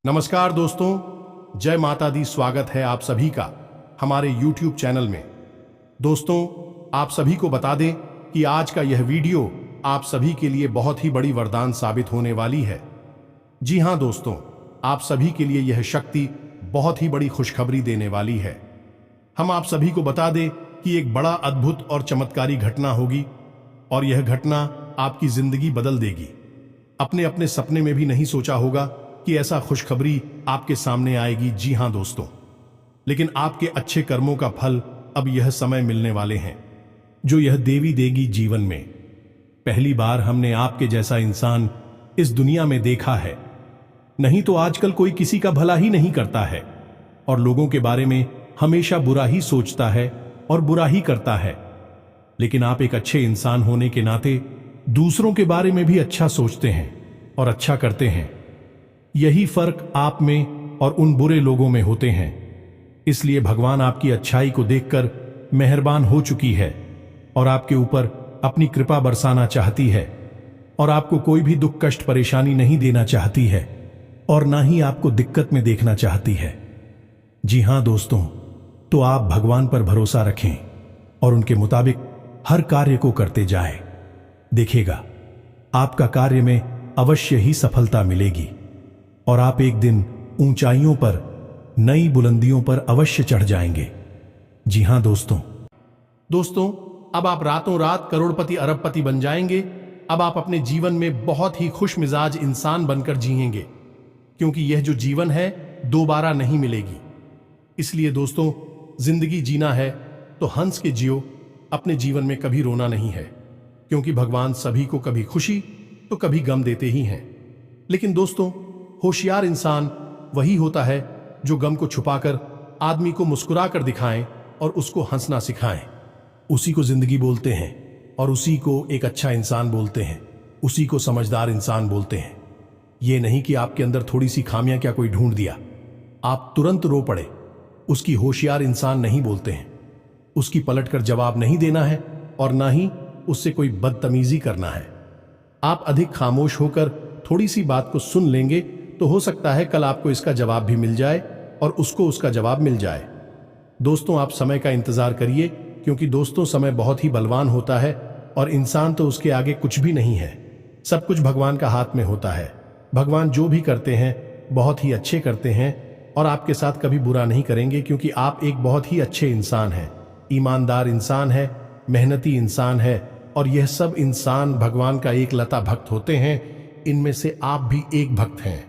नमस्कार दोस्तों, जय माता दी। स्वागत है आप सभी का हमारे YouTube चैनल में। दोस्तों, आप सभी को बता दें कि आज का यह वीडियो आप सभी के लिए बहुत ही बड़ी वरदान साबित होने वाली है। जी हां दोस्तों, आप सभी के लिए यह शक्ति बहुत ही बड़ी खुशखबरी देने वाली है। हम आप सभी को बता दें कि एक बड़ा अद्भुत और चमत्कारी घटना होगी और यह घटना आपकी जिंदगी बदल देगी। अपने अपने सपने में भी नहीं सोचा होगा कि ऐसा खुशखबरी आपके सामने आएगी। जी हां दोस्तों, लेकिन आपके अच्छे कर्मों का फल अब यह समय मिलने वाले हैं जो यह देवी देगी जीवन में। पहली बार हमने आपके जैसा इंसान इस दुनिया में देखा है। नहीं तो आजकल कोई किसी का भला ही नहीं करता है और लोगों के बारे में हमेशा बुरा ही सोचता है और बुरा ही करता है। लेकिन आप एक अच्छे इंसान होने के नाते दूसरों के बारे में भी अच्छा सोचते हैं और अच्छा करते हैं। यही फर्क आप में और उन बुरे लोगों में होते हैं। इसलिए भगवान आपकी अच्छाई को देखकर मेहरबान हो चुकी है और आपके ऊपर अपनी कृपा बरसाना चाहती है और आपको कोई भी दुख कष्ट परेशानी नहीं देना चाहती है और ना ही आपको दिक्कत में देखना चाहती है। जी हां दोस्तों, तो आप भगवान पर भरोसा रखें और उनके मुताबिक हर कार्य को करते जाएं। देखिएगा, आपका कार्य में अवश्य ही सफलता मिलेगी और आप एक दिन ऊंचाइयों पर, नई बुलंदियों पर अवश्य चढ़ जाएंगे। जी हां दोस्तों, अब आप रातों रात करोड़पति अरबपति बन जाएंगे। अब आप अपने जीवन में बहुत ही खुश मिजाज इंसान बनकर जिएंगे, क्योंकि यह जो जीवन है दोबारा नहीं मिलेगी। इसलिए दोस्तों, जिंदगी जीना है तो हंस के जियो। अपने जीवन में कभी रोना नहीं है, क्योंकि भगवान सभी को कभी खुशी तो कभी गम देते ही हैं। लेकिन दोस्तों, होशियार इंसान वही होता है जो गम को छुपाकर आदमी को मुस्कुरा कर दिखाएं और उसको हंसना सिखाएं। उसी को जिंदगी बोलते हैं और उसी को एक अच्छा इंसान बोलते हैं, उसी को समझदार इंसान बोलते हैं। ये नहीं कि आपके अंदर थोड़ी सी खामियां क्या कोई ढूंढ दिया, आप तुरंत रो पड़े। उसकी होशियार इंसान नहीं बोलते हैं। उसकी पलटकर जवाब नहीं देना है और ना ही उससे कोई बदतमीजी करना है। आप अधिक खामोश होकर थोड़ी सी बात को सुन लेंगे तो हो सकता है कल आपको इसका जवाब भी मिल जाए और उसको उसका जवाब मिल जाए। दोस्तों, आप समय का इंतजार करिए, क्योंकि दोस्तों समय बहुत ही बलवान होता है और इंसान तो उसके आगे कुछ भी नहीं है। सब कुछ भगवान का हाथ में होता है। भगवान जो भी करते हैं बहुत ही अच्छे करते हैं और आपके साथ कभी बुरा नहीं करेंगे, क्योंकि आप एक बहुत ही अच्छे इंसान हैं, ईमानदार इंसान है, मेहनती इंसान है और यह सब इंसान भगवान का एक लता भक्त होते हैं। इनमें से आप भी एक भक्त हैं।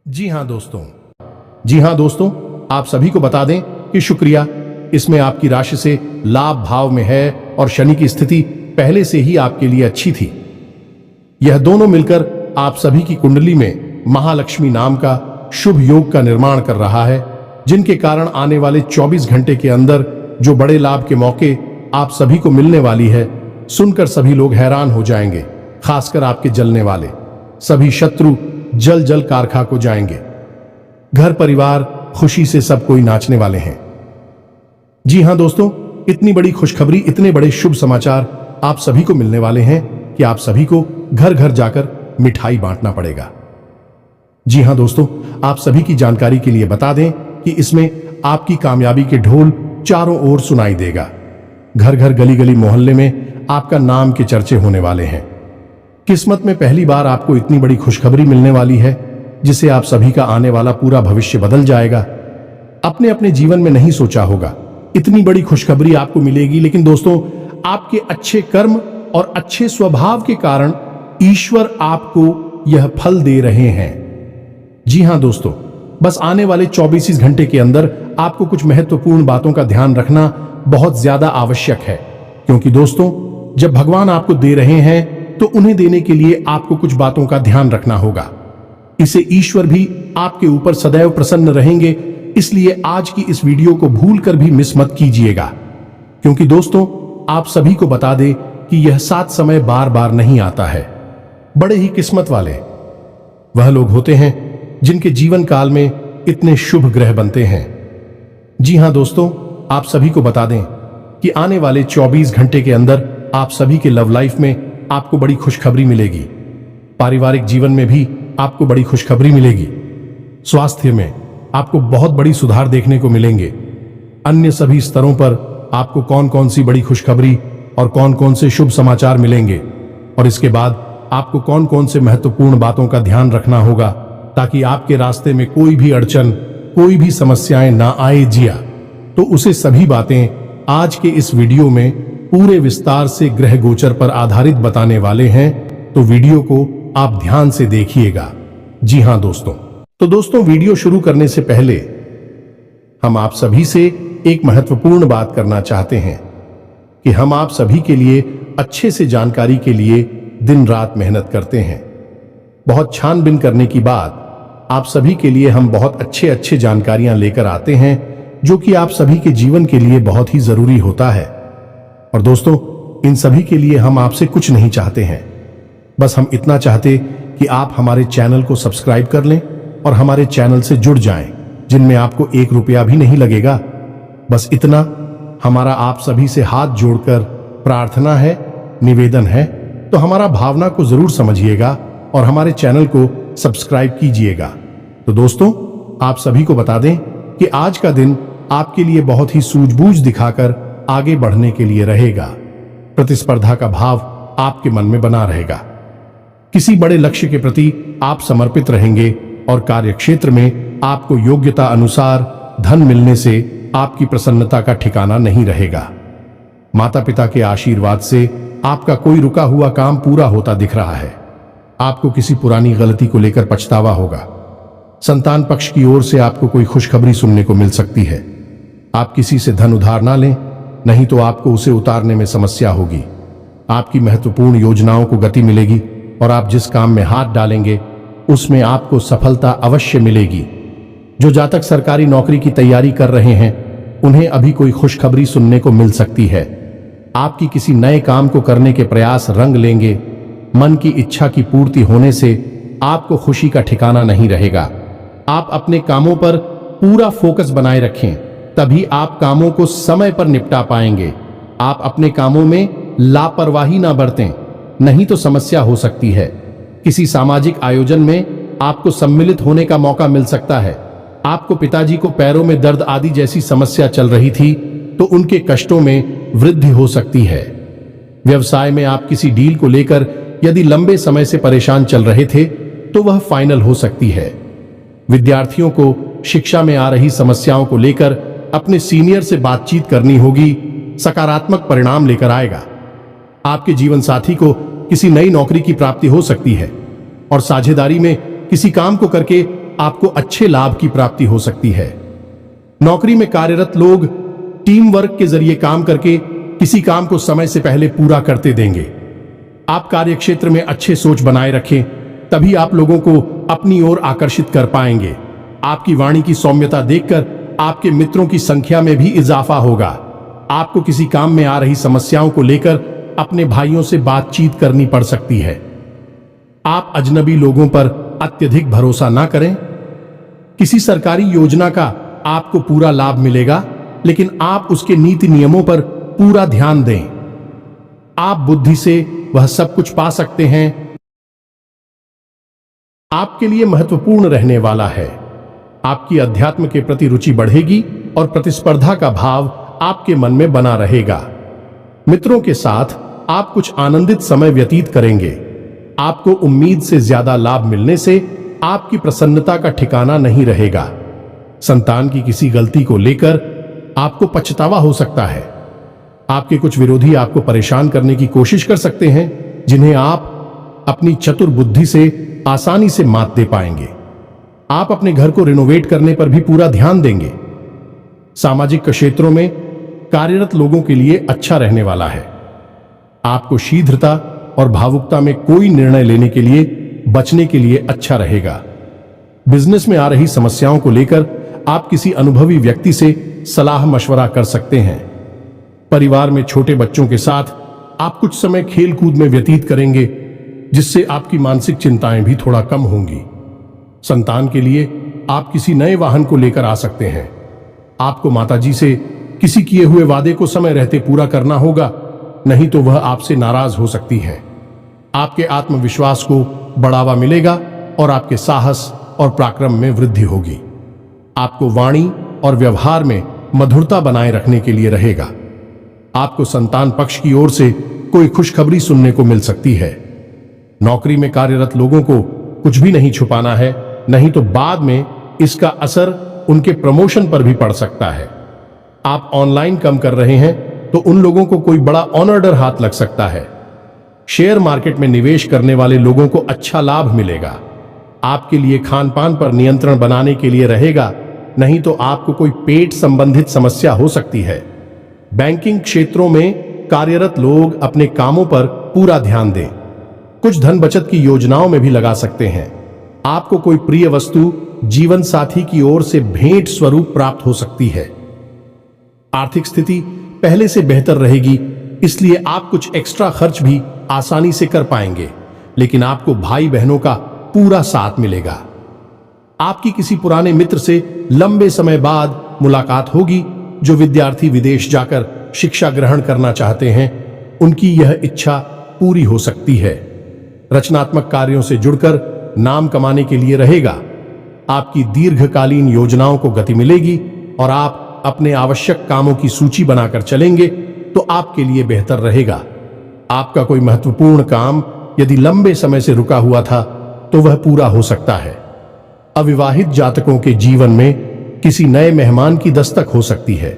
जी हां दोस्तों, आप सभी को बता दें कि शुक्रिया, इसमें आपकी राशि से लाभ भाव में है और शनि की स्थिति पहले से ही आपके लिए अच्छी थी। यह दोनों मिलकर आप सभी की कुंडली में महालक्ष्मी नाम का शुभ योग का निर्माण कर रहा है, जिनके कारण आने वाले 24 घंटे के अंदर जो बड़े लाभ के मौके आप सभी को मिलने वाली है, सुनकर सभी लोग हैरान हो जाएंगे। खासकर आपके जलने वाले सभी शत्रु जल जल कार खाक हो जाएंगे। घर परिवार खुशी से सब कोई नाचने वाले हैं। जी हां दोस्तों, इतनी बड़ी खुशखबरी, इतने बड़े शुभ समाचार आप सभी को मिलने वाले हैं कि आप सभी को घर घर जाकर मिठाई बांटना पड़ेगा। जी हां दोस्तों, आप सभी की जानकारी के लिए बता दें कि इसमें आपकी कामयाबी के ढोल चारों ओर सुनाई देगा। घर घर गली गली मोहल्ले में आपका नाम के चर्चे होने वाले हैं। किस्मत में पहली बार आपको इतनी बड़ी खुशखबरी मिलने वाली है, जिससे आप सभी का आने वाला पूरा भविष्य बदल जाएगा। अपने अपने जीवन में नहीं सोचा होगा इतनी बड़ी खुशखबरी आपको मिलेगी, लेकिन दोस्तों, आपके अच्छे कर्म और अच्छे स्वभाव के कारण ईश्वर आपको यह फल दे रहे हैं। जी हां दोस्तों, बस आने वाले 24 घंटे के अंदर आपको कुछ महत्वपूर्ण बातों का ध्यान रखना बहुत ज्यादा आवश्यक है, क्योंकि दोस्तों, जब भगवान आपको दे रहे हैं तो उन्हें देने के लिए आपको कुछ बातों का ध्यान रखना होगा। इसे ईश्वर भी आपके ऊपर सदैव प्रसन्न रहेंगे। इसलिए आज की इस वीडियो को भूलकर भी मिस मत कीजिएगा, क्योंकि दोस्तों, आप सभी को बता दें कि यह 7 समय बार बार नहीं आता है। बड़े ही किस्मत वाले वह लोग होते हैं जिनके जीवन काल में इतने शुभ ग्रह बनते हैं। जी हां दोस्तों, आप सभी को बता दें कि आने वाले 24 घंटे के अंदर आप सभी के लव लाइफ में आपको बड़ी खुशखबरी मिलेगी। पारिवारिक जीवन में भी आपको बड़ी खुशखबरी मिलेगी। स्वास्थ्य में आपको बहुत बड़ी सुधार देखने को मिलेंगे। अन्य सभी स्तरों पर आपको कौन कौन सी बड़ी खुशखबरी और कौन कौन से शुभ समाचार मिलेंगे, और इसके बाद आपको कौन कौन से महत्वपूर्ण बातों का ध्यान रखना होगा ताकि आपके रास्ते में कोई भी अड़चन, कोई भी समस्याएं ना आए जिया, तो उसे सभी बातें आज के इस वीडियो में पूरे विस्तार से ग्रह गोचर पर आधारित बताने वाले हैं। तो वीडियो को आप ध्यान से देखिएगा। जी हां दोस्तों, तो दोस्तों वीडियो शुरू करने से पहले हम आप सभी से एक महत्वपूर्ण बात करना चाहते हैं कि हम आप सभी के लिए अच्छे से जानकारी के लिए दिन रात मेहनत करते हैं। बहुत छानबीन करने के बाद आप सभी के लिए हम बहुत अच्छे जानकारियां लेकर आते हैं जो कि आप सभी के जीवन के लिए बहुत ही जरूरी होता है। और दोस्तों, इन सभी के लिए हम आपसे कुछ नहीं चाहते हैं, बस हम इतना चाहते कि आप हमारे चैनल को सब्सक्राइब कर लें और हमारे चैनल से जुड़ जाएं, जिनमें आपको 1 रुपया भी नहीं लगेगा। बस इतना हमारा आप सभी से हाथ जोड़कर प्रार्थना है, निवेदन है। तो हमारा भावना को जरूर समझिएगा और हमारे चैनल को सब्सक्राइब कीजिएगा। तो दोस्तों, आप सभी को बता दें कि आज का दिन आपके लिए बहुत ही सूझबूझ दिखाकर आगे बढ़ने के लिए रहेगा। प्रतिस्पर्धा का भाव आपके मन में बना रहेगा। किसी बड़े लक्ष्य के प्रति आप समर्पित रहेंगे और कार्यक्षेत्र में आपको योग्यता अनुसार धन मिलने से आपकी प्रसन्नता का ठिकाना नहीं रहेगा। माता पिता के आशीर्वाद से आपका कोई रुका हुआ काम पूरा होता दिख रहा है। आपको किसी पुरानी गलती को लेकर पछतावा होगा। संतान पक्ष की ओर से आपको कोई खुशखबरी सुनने को मिल सकती है। आप किसी से धन उधार ना लें, नहीं तो आपको उसे उतारने में समस्या होगी। आपकी महत्वपूर्ण योजनाओं को गति मिलेगी और आप जिस काम में हाथ डालेंगे उसमें आपको सफलता अवश्य मिलेगी। जो जातक सरकारी नौकरी की तैयारी कर रहे हैं उन्हें अभी कोई खुशखबरी सुनने को मिल सकती है। आपकी किसी नए काम को करने के प्रयास रंग लेंगे। मन की इच्छा की पूर्ति होने से आपको खुशी का ठिकाना नहीं रहेगा। आप अपने कामों पर पूरा फोकस बनाए रखें, तभी आप कामों को समय पर निपटा पाएंगे। आप अपने कामों में लापरवाही ना बरतें, नहीं तो समस्या हो सकती है। किसी सामाजिक आयोजन में आपको सम्मिलित होने का मौका मिल सकता है। आपको पिताजी को पैरों में दर्द आदि जैसी समस्या चल रही थी तो उनके कष्टों में वृद्धि हो सकती है। व्यवसाय में आप किसी डील को लेकर यदि लंबे समय से परेशान चल रहे थे तो वह फाइनल हो सकती है। विद्यार्थियों को शिक्षा में आ रही समस्याओं को लेकर अपने सीनियर से बातचीत करनी होगी, सकारात्मक परिणाम लेकर आएगा। आपके जीवन साथी को किसी नई नौकरी की प्राप्ति हो सकती है और साझेदारी में किसी काम को करके आपको अच्छे लाभ की प्राप्ति हो सकती है। नौकरी में कार्यरत लोग टीम वर्क के जरिए काम करके किसी काम को समय से पहले पूरा करते देंगे। आप कार्यक्षेत्र में अच्छे सोच बनाए रखें, तभी आप लोगों को अपनी ओर आकर्षित कर पाएंगे। आपकी वाणी की सौम्यता देखकर आपके मित्रों की संख्या में भी इजाफा होगा। आपको किसी काम में आ रही समस्याओं को लेकर अपने भाइयों से बातचीत करनी पड़ सकती है। आप अजनबी लोगों पर अत्यधिक भरोसा ना करें। किसी सरकारी योजना का आपको पूरा लाभ मिलेगा, लेकिन आप उसके नीति नियमों पर पूरा ध्यान दें। आप बुद्धि से वह सब कुछ पा सकते हैं। आपके लिए महत्वपूर्ण रहने वाला है। आपकी अध्यात्म के प्रति रुचि बढ़ेगी और प्रतिस्पर्धा का भाव आपके मन में बना रहेगा। मित्रों के साथ आप कुछ आनंदित समय व्यतीत करेंगे। आपको उम्मीद से ज्यादा लाभ मिलने से आपकी प्रसन्नता का ठिकाना नहीं रहेगा। संतान की किसी गलती को लेकर आपको पछतावा हो सकता है। आपके कुछ विरोधी आपको परेशान करने की कोशिश कर सकते हैं, जिन्हें आप अपनी चतुर बुद्धि से आसानी से मात दे पाएंगे। आप अपने घर को रिनोवेट करने पर भी पूरा ध्यान देंगे। सामाजिक क्षेत्रों में कार्यरत लोगों के लिए अच्छा रहने वाला है। आपको शीघ्रता और भावुकता में कोई निर्णय लेने के लिए बचने के लिए अच्छा रहेगा। बिजनेस में आ रही समस्याओं को लेकर आप किसी अनुभवी व्यक्ति से सलाह मशवरा कर सकते हैं। परिवार में छोटे बच्चों के साथ आप कुछ समय खेल कूद में व्यतीत करेंगे, जिससे आपकी मानसिक चिंताएं भी थोड़ा कम होंगी। संतान के लिए आप किसी नए वाहन को लेकर आ सकते हैं। आपको माताजी से किसी किए हुए वादे को समय रहते पूरा करना होगा, नहीं तो वह आपसे नाराज हो सकती है। आपके आत्मविश्वास को बढ़ावा मिलेगा और आपके साहस और पराक्रम में वृद्धि होगी। आपको वाणी और व्यवहार में मधुरता बनाए रखने के लिए रहेगा। आपको संतान पक्ष की ओर से कोई खुशखबरी सुनने को मिल सकती है। नौकरी में कार्यरत लोगों को कुछ भी नहीं छुपाना है, नहीं तो बाद में इसका असर उनके प्रमोशन पर भी पड़ सकता है। आप ऑनलाइन काम कर रहे हैं तो उन लोगों को कोई बड़ा ऑनर्डर हाथ लग सकता है। शेयर मार्केट में निवेश करने वाले लोगों को अच्छा लाभ मिलेगा। आपके लिए खान पान पर नियंत्रण बनाने के लिए रहेगा, नहीं तो आपको कोई पेट संबंधित समस्या हो सकती है। बैंकिंग क्षेत्रों में कार्यरत लोग अपने कामों पर पूरा ध्यान दें। कुछ धन बचत की योजनाओं में भी लगा सकते हैं। आपको कोई प्रिय वस्तु जीवन साथी की ओर से भेंट स्वरूप प्राप्त हो सकती है। आर्थिक स्थिति पहले से बेहतर रहेगी, इसलिए आप कुछ एक्स्ट्रा खर्च भी आसानी से कर पाएंगे, लेकिन आपको भाई बहनों का पूरा साथ मिलेगा। आपकी किसी पुराने मित्र से लंबे समय बाद मुलाकात होगी। जो विद्यार्थी विदेश जाकर शिक्षा ग्रहण करना चाहते हैं, उनकी यह इच्छा पूरी हो सकती है। रचनात्मक कार्यों से जुड़कर नाम कमाने के लिए रहेगा। आपकी दीर्घकालीन योजनाओं को गति मिलेगी और आप अपने आवश्यक कामों की सूची बनाकर चलेंगे तो आपके लिए बेहतर रहेगा। आपका कोई महत्वपूर्ण काम यदि लंबे समय से रुका हुआ था तो वह पूरा हो सकता है। अविवाहित जातकों के जीवन में किसी नए मेहमान की दस्तक हो सकती है।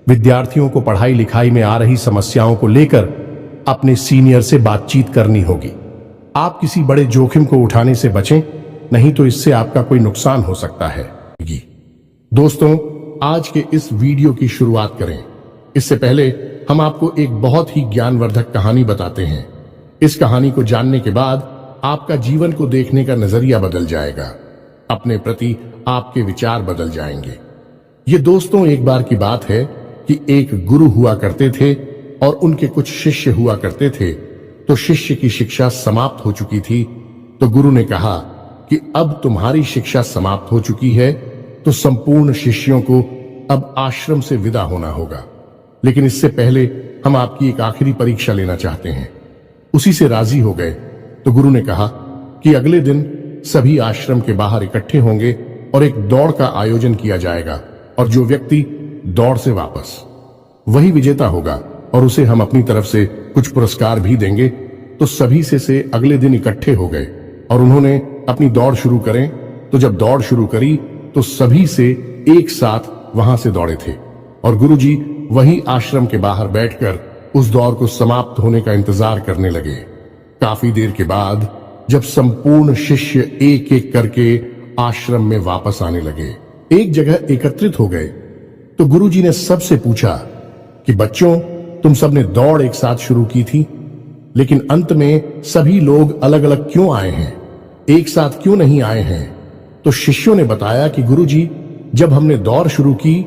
विद्यार्थियों को पढ़ाई लिखाई में आ रही समस्याओं को लेकर अपने सीनियर से बातचीत करनी होगी। आप किसी बड़े जोखिम को उठाने से बचें, नहीं तो इससे आपका कोई नुकसान हो सकता है। दोस्तों, आज के इस वीडियो की शुरुआत करें इससे पहले हम आपको एक बहुत ही ज्ञानवर्धक कहानी बताते हैं। इस कहानी को जानने के बाद आपका जीवन को देखने का नजरिया बदल जाएगा। अपने प्रति आपके विचार बदल जाएंगे। ये दोस्तों एक बार की बात है कि एक गुरु हुआ करते थे और उनके कुछ शिष्य हुआ करते थे। तो शिष्य की शिक्षा समाप्त हो चुकी थी, तो गुरु ने कहा कि अब तुम्हारी शिक्षा समाप्त हो चुकी है, तो संपूर्ण शिष्यों को अब आश्रम से विदा होना होगा। लेकिन इससे पहले हम आपकी एक आखिरी परीक्षा लेना चाहते हैं। उसी से राजी हो गए तो गुरु ने कहा कि अगले दिन सभी आश्रम के बाहर इकट्ठे होंगे और एक दौड़ का आयोजन किया जाएगा, और जो व्यक्ति दौड़ से वापस, वही विजेता होगा और उसे हम अपनी तरफ से कुछ पुरस्कार भी देंगे। तो सभी से अगले दिन इकट्ठे हो गए और उन्होंने अपनी दौड़ शुरू करें। तो जब दौड़ शुरू करी तो सभी से एक साथ वहां से दौड़े थे और गुरुजी वही आश्रम के बाहर बैठकर उस दौड़ को समाप्त होने का इंतजार करने लगे। काफी देर के बाद जब संपूर्ण शिष्य एक एक करके आश्रम में वापस आने लगे, एक जगह एकत्रित हो गए, तो गुरुजी ने सबसे पूछा कि बच्चों, तुम सबने दौड़ एक साथ शुरू की थी, लेकिन अंत में सभी लोग अलग अलग क्यों आए हैं, एक साथ क्यों नहीं आए हैं? तो शिष्यों ने बताया कि गुरुजी, जब हमने दौड़ शुरू की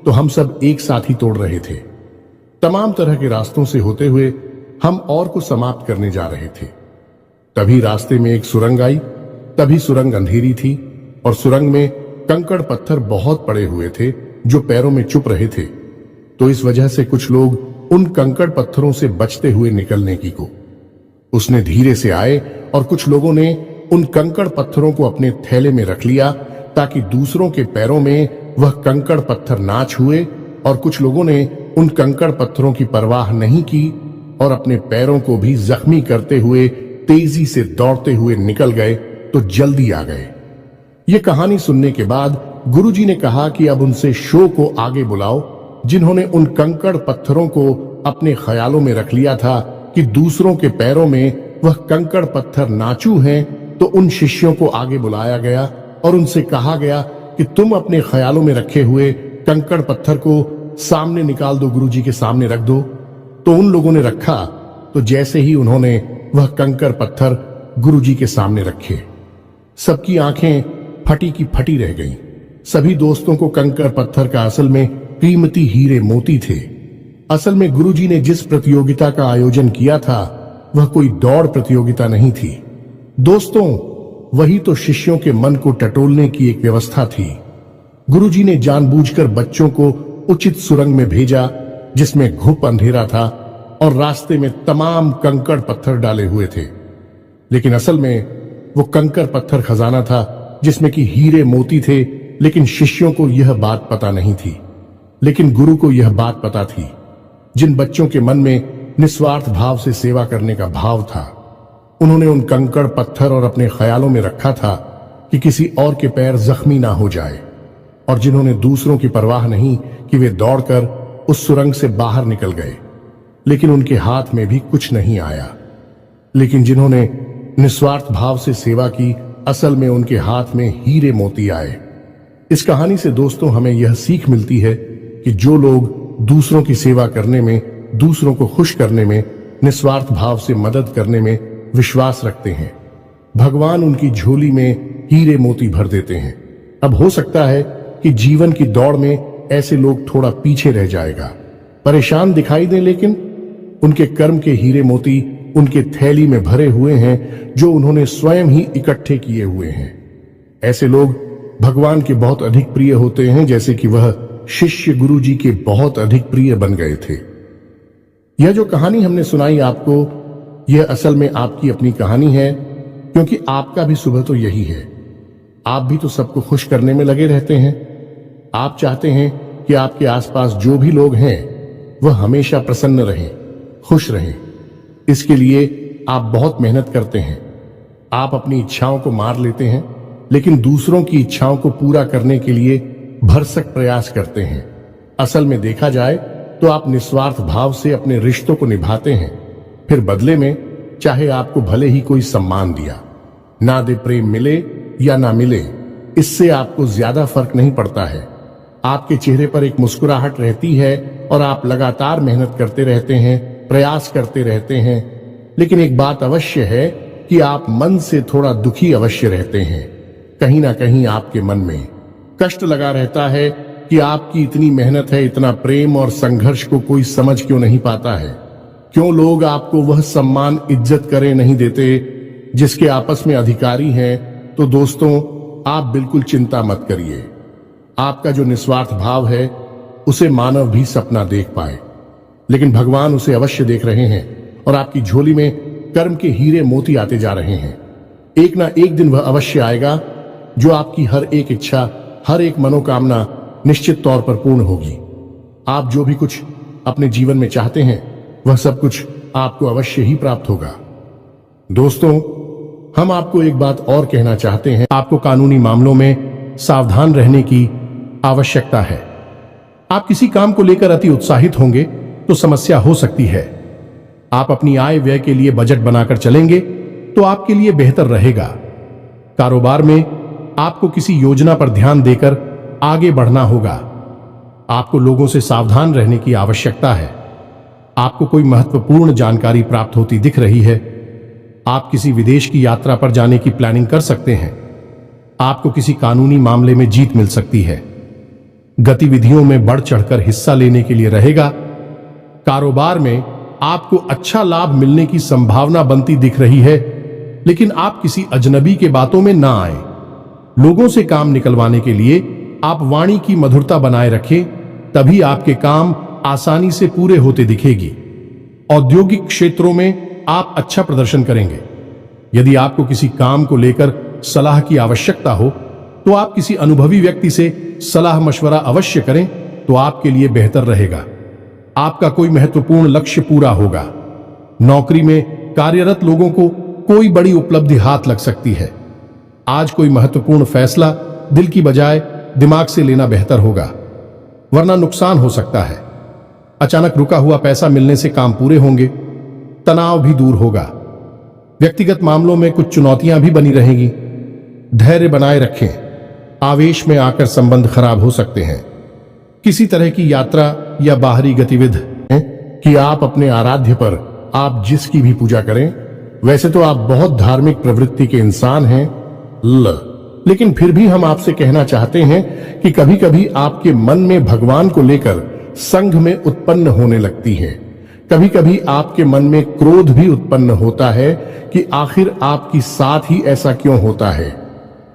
तो हम सब एक साथ ही तोड़ रहे थे। तमाम तरह के रास्तों से होते हुए हम और को समाप्त करने जा रहे थे। तभी रास्ते में एक सुरंग आई। तभी सुरंग अंधेरी थी और सुरंग में कंकड़ पत्थर बहुत पड़े हुए थे जो पैरों में चुप रहे थे। तो इस वजह से कुछ लोग उन कंकड़ पत्थरों से बचते हुए निकलने की को उसने धीरे से आए और कुछ लोगों ने उन कंकड़ पत्थरों को अपने थैले में रख लिया ताकि दूसरों के पैरों में वह कंकड़ पत्थर ना छुए, और कुछ लोगों ने उन कंकड़ पत्थरों की परवाह नहीं की और अपने पैरों को भी जख्मी करते हुए तेजी से दौड़ते हुए निकल गए तो जल्दी आ गए। ये कहानी सुनने के बाद गुरुजी ने कहा कि अब उनसे शो को आगे बुलाओ जिन्होंने उन कंकड़ पत्थरों को अपने ख्यालों में रख लिया था कि दूसरों के पैरों में वह कंकड़ पत्थर नाचू हैं। तो उन शिष्यों को आगे बुलाया गया और उनसे कहा गया कि तुम अपने ख्यालों में रखे हुए कंकड़ पत्थर को सामने निकाल दो, गुरुजी के सामने रख दो। तो उन लोगों ने रखा। तो जैसे ही उन्होंने वह कंकड़ पत्थर गुरुजी के सामने रखे, सबकी आंखें फटी की फटी रह गईं। सभी दोस्तों को कंकड़ पत्थर का असल में कीमती हीरे मोती थे। असल में गुरुजी ने जिस प्रतियोगिता का आयोजन किया था वह कोई दौड़ प्रतियोगिता नहीं थी दोस्तों, वही तो शिष्यों के मन को टटोलने की एक व्यवस्था थी। गुरुजी ने जानबूझकर बच्चों को उचित सुरंग में भेजा जिसमें घुप अंधेरा था और रास्ते में तमाम कंकड़ पत्थर डाले हुए थे, लेकिन असल में वो कंकड़ पत्थर खजाना था जिसमें कि हीरे मोती थे, लेकिन शिष्यों को यह बात पता नहीं थी। लेकिन गुरु को यह बात पता थी। जिन बच्चों के मन में निस्वार्थ भाव से सेवा करने का भाव था, उन्होंने उन कंकड़ पत्थर और अपने ख्यालों में रखा था कि किसी और के पैर जख्मी ना हो जाए, और जिन्होंने दूसरों की परवाह नहीं कि वे दौड़कर उस सुरंग से बाहर निकल गए, लेकिन उनके हाथ में भी कुछ नहीं आया। लेकिन जिन्होंने निस्वार्थ भाव से सेवा की, असल में उनके हाथ में हीरे मोती आए। इस कहानी से दोस्तों हमें यह सीख मिलती है कि जो लोग दूसरों की सेवा करने में, दूसरों को खुश करने में, निस्वार्थ भाव से मदद करने में विश्वास रखते हैं, भगवान उनकी झोली में हीरे मोती भर देते हैं। अब हो सकता है कि जीवन की दौड़ में ऐसे लोग थोड़ा पीछे रह जाएगा, परेशान दिखाई दें, लेकिन उनके कर्म के हीरे मोती उनके थैली में भरे हुए हैं, जो उन्होंने स्वयं ही इकट्ठे किए हुए हैं। ऐसे लोग भगवान के बहुत अधिक प्रिय होते हैं, जैसे कि वह शिष्य गुरु जी के बहुत अधिक प्रिय बन गए थे। यह जो कहानी हमने सुनाई आपको, यह असल में आपकी अपनी कहानी है, क्योंकि आपका भी सुबह तो यही है। आप भी तो सबको खुश करने में लगे रहते हैं। आप चाहते हैं कि आपके आसपास जो भी लोग हैं वह हमेशा प्रसन्न रहें, खुश रहें। इसके लिए आप बहुत मेहनत करते हैं। आप अपनी इच्छाओं को मार लेते हैं, लेकिन दूसरों की इच्छाओं को पूरा करने के लिए भरसक प्रयास करते हैं। असल में देखा जाए तो आप निस्वार्थ भाव से अपने रिश्तों को निभाते हैं, फिर बदले में चाहे आपको भले ही कोई सम्मान दिया ना दे, प्रेम मिले या ना मिले, इससे आपको ज्यादा फर्क नहीं पड़ता है। आपके चेहरे पर एक मुस्कुराहट रहती है और आप लगातार मेहनत करते रहते हैं, प्रयास करते रहते हैं। लेकिन एक बात अवश्य है कि आप मन से थोड़ा दुखी अवश्य रहते हैं। कहीं ना कहीं आपके मन में कष्ट लगा रहता है कि आपकी इतनी मेहनत है, इतना प्रेम और संघर्ष को कोई समझ क्यों नहीं पाता है। क्यों लोग आपको वह सम्मान, इज्जत करे नहीं देते जिसके आपस में अधिकारी हैं। तो दोस्तों, आप बिल्कुल चिंता मत करिए। आपका जो निस्वार्थ भाव है उसे मानव भी सपना देख पाए, लेकिन भगवान उसे अवश्य देख रहे हैं और आपकी झोली में कर्म के हीरे मोती आते जा रहे हैं। एक ना एक दिन वह अवश्य आएगा जो आपकी हर एक इच्छा, हर एक मनोकामना निश्चित तौर पर पूर्ण होगी। आप जो भी कुछ अपने जीवन में चाहते हैं वह सब कुछ आपको अवश्य ही प्राप्त होगा। दोस्तों, हम आपको एक बात और कहना चाहते हैं। आपको कानूनी मामलों में सावधान रहने की आवश्यकता है। आप किसी काम को लेकर अति उत्साहित होंगे तो समस्या हो सकती है। आप अपनी आय व्यय के लिए बजट बनाकर चलेंगे तो आपके लिए बेहतर रहेगा। कारोबार में आपको किसी योजना पर ध्यान देकर आगे बढ़ना होगा। आपको लोगों से सावधान रहने की आवश्यकता है। आपको कोई महत्वपूर्ण जानकारी प्राप्त होती दिख रही है। आप किसी विदेश की यात्रा पर जाने की प्लानिंग कर सकते हैं। आपको किसी कानूनी मामले में जीत मिल सकती है। गतिविधियों में बढ़ चढ़कर हिस्सा लेने के लिए रहेगा। कारोबार में आपको अच्छा लाभ मिलने की संभावना बनती दिख रही है, लेकिन आप किसी अजनबी के बातों में ना आए। लोगों से काम निकलवाने के लिए आप वाणी की मधुरता बनाए रखें, तभी आपके काम आसानी से पूरे होते दिखेगी। औद्योगिक क्षेत्रों में आप अच्छा प्रदर्शन करेंगे। यदि आपको किसी काम को लेकर सलाह की आवश्यकता हो तो आप किसी अनुभवी व्यक्ति से सलाह मशवरा अवश्य करें, तो आपके लिए बेहतर रहेगा। आपका कोई महत्वपूर्ण लक्ष्य पूरा होगा। नौकरी में कार्यरत लोगों को कोई बड़ी उपलब्धि हाथ लग सकती है। आज कोई महत्वपूर्ण फैसला दिल की बजाय दिमाग से लेना बेहतर होगा, वरना नुकसान हो सकता है। अचानक रुका हुआ पैसा मिलने से काम पूरे होंगे, तनाव भी दूर होगा। व्यक्तिगत मामलों में कुछ चुनौतियां भी बनी रहेंगी। धैर्य बनाए रखें। आवेश में आकर संबंध खराब हो सकते हैं। किसी तरह की यात्रा या बाहरी गतिविधि कि आप अपने आराध्य पर आप जिसकी भी पूजा करें। वैसे तो आप बहुत धार्मिक प्रवृत्ति के इंसान हैं, लेकिन फिर भी हम आपसे कहना चाहते हैं कि कभी कभी आपके मन में भगवान को लेकर संघ में उत्पन्न होने लगती है। कभी कभी आपके मन में क्रोध भी उत्पन्न होता है कि आखिर आपकी साथ ही ऐसा क्यों होता है।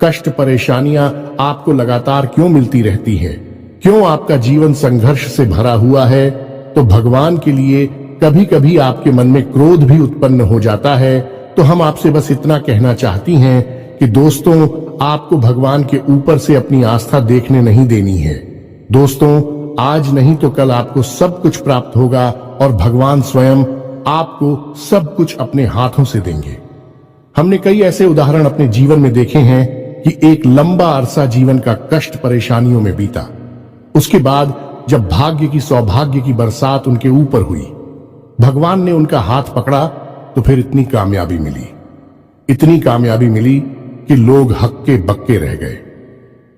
कष्ट, परेशानियां आपको लगातार क्यों मिलती रहती हैं? क्यों आपका जीवन संघर्ष से भरा हुआ है? तो भगवान के लिए कभी कभी आपके मन में क्रोध भी उत्पन्न हो जाता है। तो हम आपसे बस इतना कहना चाहती हैं कि दोस्तों, आपको भगवान के ऊपर से अपनी आस्था देखने नहीं देनी है। दोस्तों, आज नहीं तो कल आपको सब कुछ प्राप्त होगा और भगवान स्वयं आपको सब कुछ अपने हाथों से देंगे। हमने कई ऐसे उदाहरण अपने जीवन में देखे हैं कि एक लंबा अरसा जीवन का कष्ट परेशानियों में बीता। उसके बाद जब भाग्य की सौभाग्य की बरसात उनके ऊपर हुई, भगवान ने उनका हाथ पकड़ा तो फिर इतनी कामयाबी मिली कि लोग हक्के बक्के रह गए।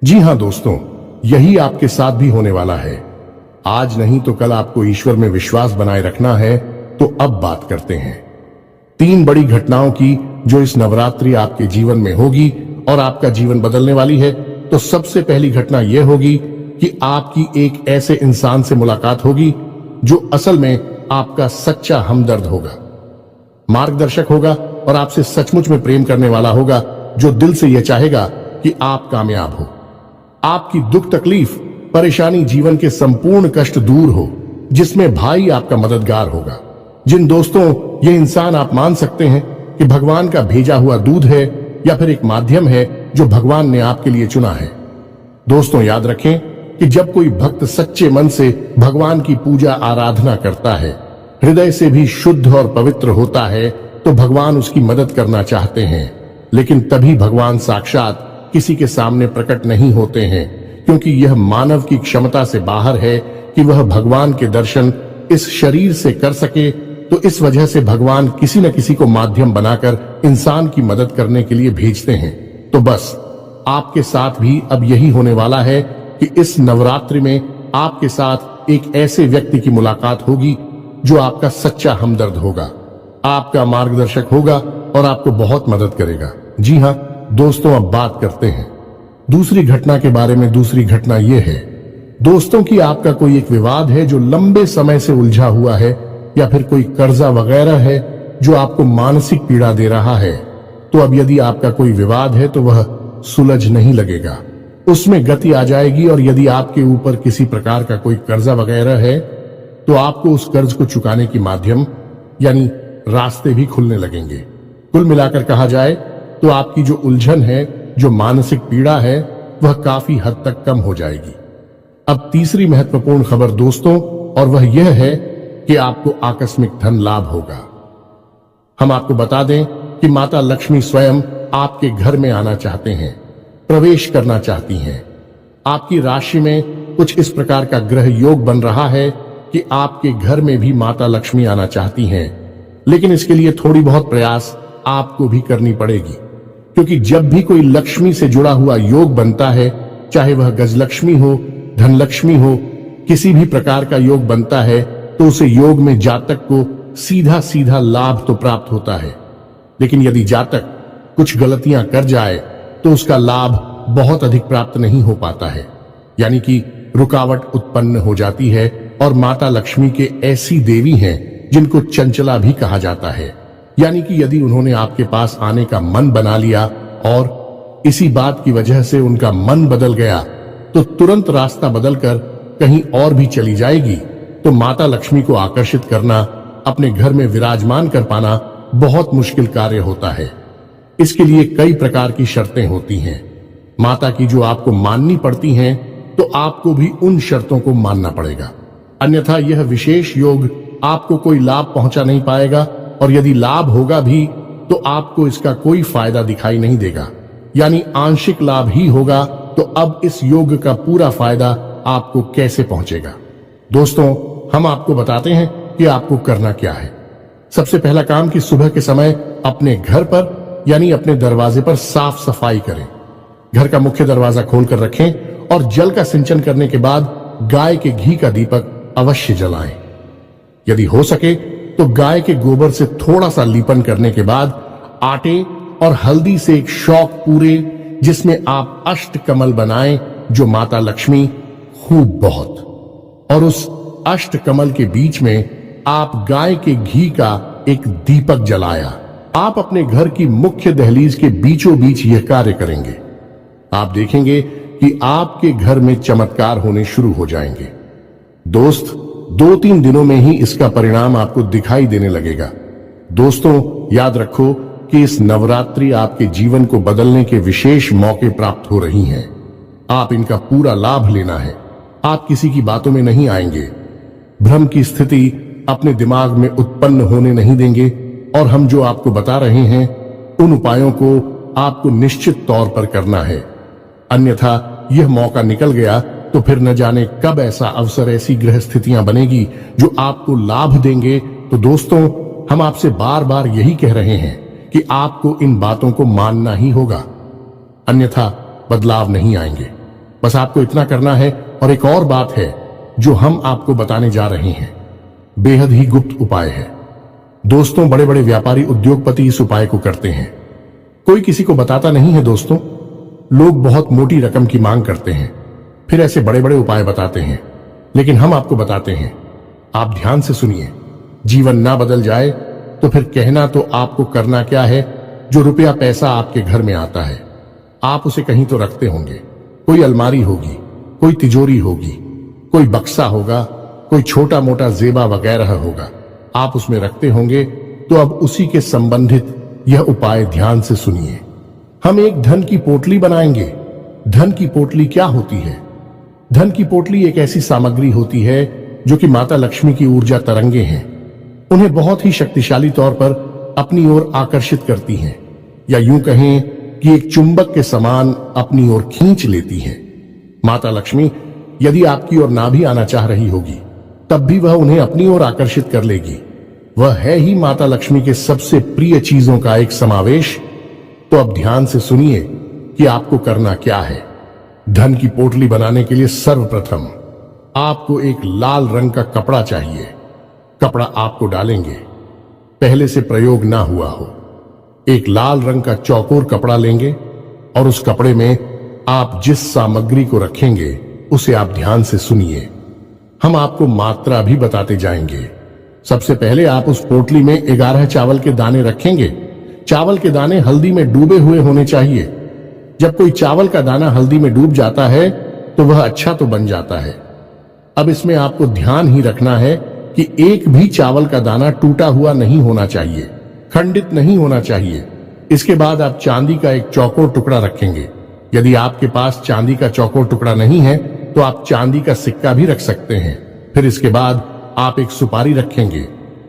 जी हां दोस्तों, यही आपके साथ भी होने वाला है। आज नहीं तो कल आपको ईश्वर में विश्वास बनाए रखना है। तो अब बात करते हैं 3 बड़ी घटनाओं की जो इस नवरात्रि आपके जीवन में होगी और आपका जीवन बदलने वाली है। तो सबसे पहली घटना यह होगी कि आपकी एक ऐसे इंसान से मुलाकात होगी जो असल में आपका सच्चा हमदर्द होगा, मार्गदर्शक होगा और आपसे सचमुच में प्रेम करने वाला होगा, जो दिल से यह चाहेगा कि आप कामयाब हो, आपकी दुख तकलीफ परेशानी जीवन के संपूर्ण कष्ट दूर हो, जिसमें भाई आपका मददगार होगा। जिन दोस्तों, ये इंसान आप मान सकते हैं कि भगवान का भेजा हुआ दूध है या फिर एक माध्यम है जो भगवान ने आपके लिए चुना है। दोस्तों, याद रखें कि जब कोई भक्त सच्चे मन से भगवान की पूजा आराधना करता है, हृदय से भी शुद्ध और पवित्र होता है, तो भगवान उसकी मदद करना चाहते हैं। लेकिन तभी भगवान साक्षात किसी के सामने प्रकट नहीं होते हैं, क्योंकि यह मानव की क्षमता से बाहर है कि वह भगवान के दर्शन इस शरीर से कर सके। तो इस वजह से भगवान किसी न किसी को माध्यम बनाकर इंसान की मदद करने के लिए भेजते हैं। तो बस आपके साथ भी अब यही होने वाला है कि इस नवरात्रि में आपके साथ एक ऐसे व्यक्ति की मुलाकात होगी जो आपका सच्चा हमदर्द होगा, आपका मार्गदर्शक होगा और आपको बहुत मदद करेगा। जी हां दोस्तों, अब बात करते हैं दूसरी घटना के बारे में। दूसरी घटना यह है दोस्तों कि आपका कोई एक विवाद है जो लंबे समय से उलझा हुआ है, या फिर कोई कर्जा वगैरह है जो आपको मानसिक पीड़ा दे रहा है। तो अब यदि आपका कोई विवाद है तो वह सुलझ नहीं लगेगा, उसमें गति आ जाएगी। और यदि आपके ऊपर किसी प्रकार का कोई कर्जा वगैरह है तो आपको उस कर्ज को चुकाने की माध्यम यानी रास्ते भी खुलने लगेंगे। कुल मिलाकर कहा जाए तो आपकी जो उलझन है, जो मानसिक पीड़ा है, वह काफी हद तक कम हो जाएगी। अब तीसरी महत्वपूर्ण खबर दोस्तों, और वह यह है कि आपको आकस्मिक धन लाभ होगा। हम आपको बता दें कि माता लक्ष्मी स्वयं आपके घर में आना चाहते हैं, प्रवेश करना चाहती हैं। आपकी राशि में कुछ इस प्रकार का ग्रह योग बन रहा है कि आपके घर में भी माता लक्ष्मी आना चाहती हैं। लेकिन इसके लिए थोड़ी बहुत प्रयास आपको भी करनी पड़ेगी, क्योंकि जब भी कोई लक्ष्मी से जुड़ा हुआ योग बनता है, चाहे वह गजलक्ष्मी हो, धनलक्ष्मी हो, किसी भी प्रकार का योग बनता है, तो उसे योग में जातक को सीधा सीधा लाभ तो प्राप्त होता है। लेकिन यदि जातक कुछ गलतियां कर जाए तो उसका लाभ बहुत अधिक प्राप्त नहीं हो पाता है, यानी कि रुकावट उत्पन्न हो जाती है। और माता लक्ष्मी के ऐसी देवी हैं जिनको चंचला भी कहा जाता है, यानी कि यदि उन्होंने आपके पास आने का मन बना लिया और इसी बात की वजह से उनका मन बदल गया, तो तुरंत रास्ता बदलकर कहीं और भी चली जाएगी। तो माता लक्ष्मी को आकर्षित करना, अपने घर में विराजमान कर पाना बहुत मुश्किल कार्य होता है। इसके लिए कई प्रकार की शर्तें होती हैं, माता की जो आपको माननी पड़ती हैं, तो आपको भी उन शर्तों को मानना पड़ेगा, अन्यथा यह विशेष योग आपको कोई लाभ पहुंचा नहीं पाएगा। और यदि लाभ होगा भी तो आपको इसका कोई फायदा दिखाई नहीं देगा, यानी आंशिक लाभ ही होगा। तो अब इस योग का पूरा फायदा आपको कैसे पहुंचेगा? दोस्तों, हम आपको बताते हैं कि आपको करना क्या है। सबसे पहला काम कि सुबह के समय अपने घर पर यानी अपने दरवाजे पर साफ सफाई करें। घर का मुख्य दरवाजा खोलकर रखें और जल का सिंचन करने के बाद गाय के घी का दीपक अवश्य जलाएं। यदि हो सके तो गाय के गोबर से थोड़ा सा लीपन करने के बाद आटे और हल्दी से एक शौक पूरे, जिसमें आप अष्टकमल बनाएं जो माता लक्ष्मी खूब बहुत, और उस अष्टकमल के बीच में आप गाय के घी का एक दीपक जलाया। आप अपने घर की मुख्य दहलीज के बीचों बीच यह कार्य करेंगे। आप देखेंगे कि आपके घर में चमत्कार होने शुरू हो जाएंगे। दोस्त, 2-3 दिनों में ही इसका परिणाम आपको दिखाई देने लगेगा। दोस्तों, याद रखो कि इस नवरात्रि आपके जीवन को बदलने के विशेष मौके प्राप्त हो रही हैं। आप इनका पूरा लाभ लेना है। आप किसी की बातों में नहीं आएंगे, भ्रम की स्थिति अपने दिमाग में उत्पन्न होने नहीं देंगे, और हम जो आपको बता रहे हैं उन उपायों को आपको निश्चित तौर पर करना है। अन्यथा यह मौका निकल गया तो फिर न जाने कब ऐसा अवसर, ऐसी ग्रह स्थितियां बनेगी जो आपको लाभ देंगे। तो दोस्तों, हम आपसे बार बार यही कह रहे हैं कि आपको इन बातों को मानना ही होगा, अन्यथा बदलाव नहीं आएंगे। बस आपको इतना करना है। और एक और बात है जो हम आपको बताने जा रहे हैं, बेहद ही गुप्त उपाय है। दोस्तों, बड़े बड़े व्यापारी, उद्योगपति इस उपाय को करते हैं, कोई किसी को बताता नहीं है। दोस्तों, लोग बहुत मोटी रकम की मांग करते हैं, फिर ऐसे बड़े बड़े उपाय बताते हैं, लेकिन हम आपको बताते हैं। आप ध्यान से सुनिए। जीवन ना बदल जाए तो फिर कहना तो आपको करना क्या है। जो रुपया पैसा आपके घर में आता है, आप उसे कहीं तो रखते होंगे। कोई अलमारी होगी, कोई तिजोरी होगी, कोई बक्सा होगा, कोई छोटा मोटा जेबा वगैरह होगा, आप उसमें रखते होंगे। तो अब उसी के संबंधित यह उपाय ध्यान से सुनिए। हम एक धन की पोटली बनाएंगे। धन की पोटली क्या होती है? धन की पोटली एक ऐसी सामग्री होती है जो कि माता लक्ष्मी की ऊर्जा तरंगे हैं। उन्हें बहुत ही शक्तिशाली तौर पर अपनी ओर आकर्षित करती हैं, या यूं कहें कि एक चुंबक के समान अपनी ओर खींच लेती हैं। माता लक्ष्मी यदि आपकी ओर ना भी आना चाह रही होगी, तब भी वह उन्हें अपनी ओर आकर्षित कर लेगी। वह है ही माता लक्ष्मी के सबसे प्रिय चीजों का एक समावेश। तो अब ध्यान से सुनिए कि आपको करना क्या है। धन की पोटली बनाने के लिए सर्वप्रथम आपको एक लाल रंग का कपड़ा चाहिए। कपड़ा आपको डालेंगे, पहले से प्रयोग ना हुआ हो। एक लाल रंग का चौकोर कपड़ा लेंगे और उस कपड़े में आप जिस सामग्री को रखेंगे उसे आप ध्यान से सुनिए। हम आपको मात्रा भी बताते जाएंगे। सबसे पहले आप उस पोटली में 11 चावल के दाने रखेंगे। चावल के दाने हल्दी में डूबे हुए होने चाहिए। जब कोई चावल का दाना हल्दी में डूब जाता है तो वह अच्छा तो बन जाता है। अब इसमें आपको ध्यान ही रखना है कि एक भी चावल का दाना टूटा हुआ नहीं होना चाहिए, खंडित नहीं होना चाहिए। इसके बाद आप चांदी का एक चौकोर टुकड़ा रखेंगे। यदि आपके पास चांदी का चौकोर टुकड़ा नहीं है तो आप चांदी का सिक्का भी रख सकते हैं। फिर इसके बाद आप एक सुपारी रखेंगे।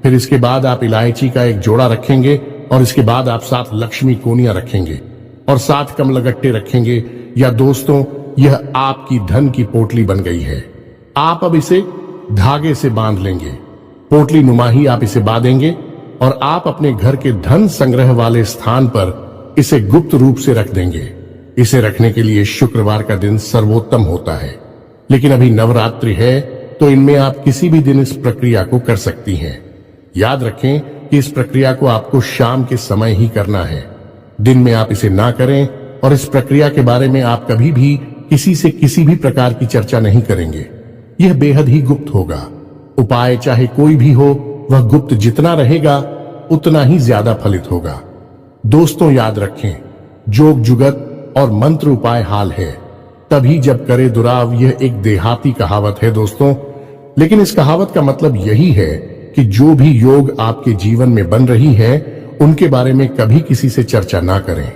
फिर इसके बाद आप इलायची का एक जोड़ा रखेंगे, और इसके बाद आप 7 लक्ष्मी कोनियां रखेंगे और 7 कमलगट्टे रखेंगे। या दोस्तों, यह आपकी धन की पोटली बन गई है। आप अब इसे धागे से बांध लेंगे। पोटली नुमा ही आप इसे बांधेंगे और आप अपने घर के धन संग्रह वाले स्थान पर इसे गुप्त रूप से रख देंगे। इसे रखने के लिए शुक्रवार का दिन सर्वोत्तम होता है, लेकिन अभी नवरात्रि है तो इनमें आप किसी भी दिन इस प्रक्रिया को कर सकती हैं। याद रखें कि इस प्रक्रिया को आपको शाम के समय ही करना है। दिन में आप इसे ना करें, और इस प्रक्रिया के बारे में आप कभी भी किसी से किसी भी प्रकार की चर्चा नहीं करेंगे। यह बेहद ही गुप्त होगा। उपाय चाहे कोई भी हो, वह गुप्त जितना रहेगा उतना ही ज्यादा फलित होगा। दोस्तों, याद रखें, जोग जुगत और मंत्र उपाय हाल है, तभी जब करे दुराव। यह एक देहाती कहावत है दोस्तों, लेकिन इस कहावत का मतलब यही है कि जो भी योग आपके जीवन में बन रही है उनके बारे में कभी किसी से चर्चा ना करें।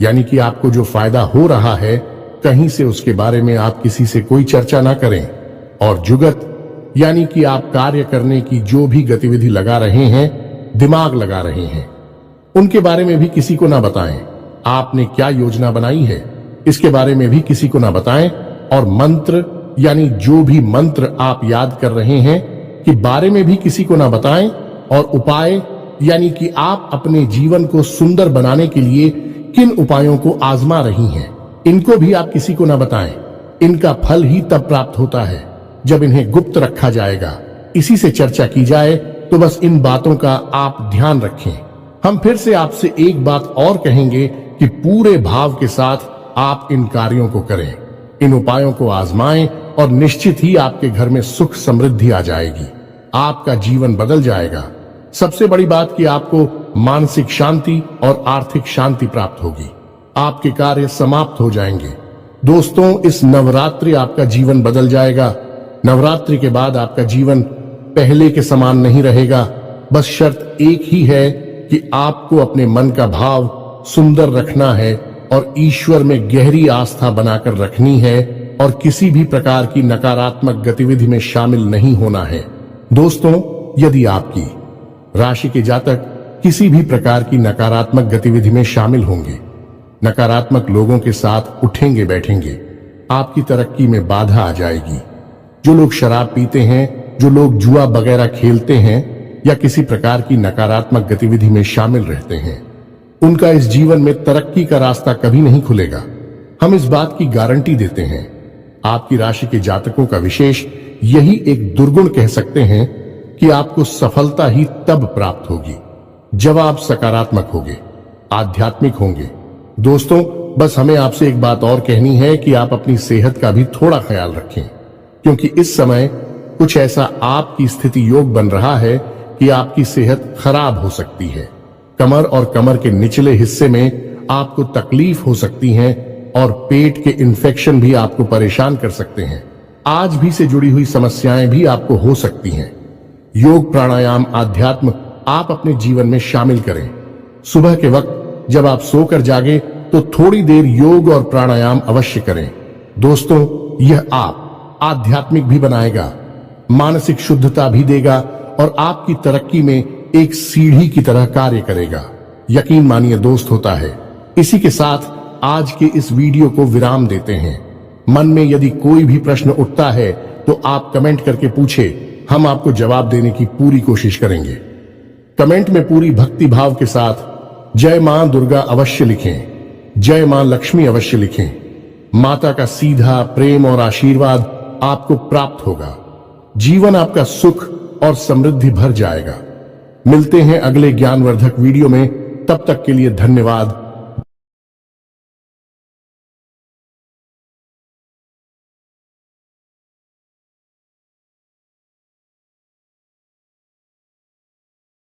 यानी कि आपको जो फायदा हो रहा है कहीं से उसके बारे में आप किसी से कोई चर्चा ना करें। और जुगत यानी कि आप कार्य करने की जो भी गतिविधि लगा रहे हैं, दिमाग लगा रहे हैं, उनके बारे में भी किसी को ना बताएं। आपने क्या योजना बनाई है इसके बारे में भी किसी को ना बताएं। और मंत्र यानी जो भी मंत्र आप याद कर रहे हैं कि बारे में भी किसी को ना बताएं। और उपाय यानी कि आप अपने जीवन को सुंदर बनाने के लिए किन उपायों को आजमा रही हैं, इनको भी आप किसी को ना बताएं। इनका फल ही तब प्राप्त होता है जब इन्हें गुप्त रखा जाएगा। इसी से चर्चा की जाए तो बस इन बातों का आप ध्यान रखें। हम फिर से आपसे एक बात और कहेंगे कि पूरे भाव के साथ आप इन कार्यों को करें, इन उपायों को आजमाएं, और निश्चित ही आपके घर में सुख समृद्धि आ जाएगी। आपका जीवन बदल जाएगा। सबसे बड़ी बात कि आपको मानसिक शांति और आर्थिक शांति प्राप्त होगी। आपके कार्य समाप्त हो जाएंगे। दोस्तों, इस नवरात्रि आपका जीवन बदल जाएगा। नवरात्रि के बाद आपका जीवन पहले के समान नहीं रहेगा। बस शर्त एक ही है कि आपको अपने मन का भाव सुंदर रखना है और ईश्वर में गहरी आस्था बनाकर रखनी है और किसी भी प्रकार की नकारात्मक गतिविधि में शामिल नहीं होना है। दोस्तों, यदि आपकी राशि के जातक किसी भी प्रकार की नकारात्मक गतिविधि में शामिल होंगे, नकारात्मक लोगों के साथ उठेंगे बैठेंगे, आपकी तरक्की में बाधा आ जाएगी। जो लोग शराब पीते हैं, जो लोग जुआ वगैरह खेलते हैं या किसी प्रकार की नकारात्मक गतिविधि में शामिल रहते हैं, उनका इस जीवन में तरक्की का रास्ता कभी नहीं खुलेगा। हम इस बात की गारंटी देते हैं। आपकी राशि के जातकों का विशेष यही एक दुर्गुण कह सकते हैं कि आपको सफलता ही तब प्राप्त होगी जब आप सकारात्मक होंगे, आध्यात्मिक होंगे। दोस्तों, बस हमें आपसे एक बात और कहनी है कि आप अपनी सेहत का भी थोड़ा ख्याल रखें, क्योंकि इस समय कुछ ऐसा आपकी स्थिति योग बन रहा है कि आपकी सेहत खराब हो सकती है। कमर और कमर के निचले हिस्से में आपको तकलीफ हो सकती है और पेट के इन्फेक्शन भी आपको परेशान कर सकते हैं। आज भी से जुड़ी हुई समस्याएं भी आपको हो सकती हैं। योग, प्राणायाम, आध्यात्म आप अपने जीवन में शामिल करें। सुबह के वक्त जब आप सोकर जागे तो थोड़ी देर योग और प्राणायाम अवश्य करें। दोस्तों, यह आप आध्यात्मिक भी बनाएगा, मानसिक शुद्धता भी देगा और आपकी तरक्की में एक सीढ़ी की तरह कार्य करेगा। यकीन मानिए दोस्त, होता है। इसी के साथ आज के इस वीडियो को विराम देते हैं। मन में यदि कोई भी प्रश्न उठता है तो आप कमेंट करके पूछे, हम आपको जवाब देने की पूरी कोशिश करेंगे। कमेंट में पूरी भक्ति भाव के साथ जय मां दुर्गा अवश्य लिखें, जय मां लक्ष्मी अवश्य लिखें। माता का सीधा प्रेम और आशीर्वाद आपको प्राप्त होगा। जीवन आपका सुख और समृद्धि भर जाएगा। मिलते हैं अगले ज्ञानवर्धक वीडियो में। तब तक के लिए धन्यवाद।